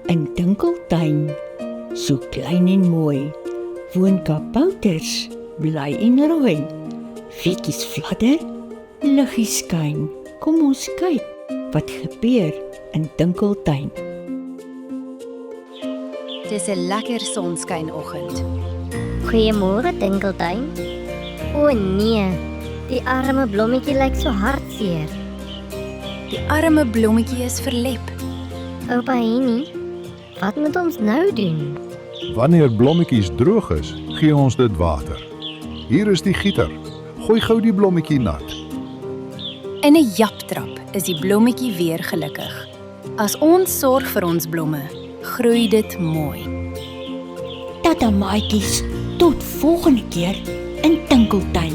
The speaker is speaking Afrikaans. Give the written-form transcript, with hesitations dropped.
'n Tinkeltuin, so klein en mooi, woon kabouters, bly en rooi. Voetjies fladder, liggies skyn. Kom ons kyk wat gebeur in Tinkeltuin. Dis 'n lekker sonskynoggend. Goeiemôre, Tinkeltuin. O nee, die arme blommetjie lyk so hartseer. Die arme blommetjie is verlep. Oupa Henny, wat moet ons nou doen? Wanneer blommetjies droog is, gee ons dit water. Hier is die gieter. Gooi gou die blommetjie nat. In 'n japtrap is die blommetjie weer gelukkig. As ons sorg vir ons blomme, groei dit mooi. Tata maatjies, tot volgende keer in Tinkeltuin.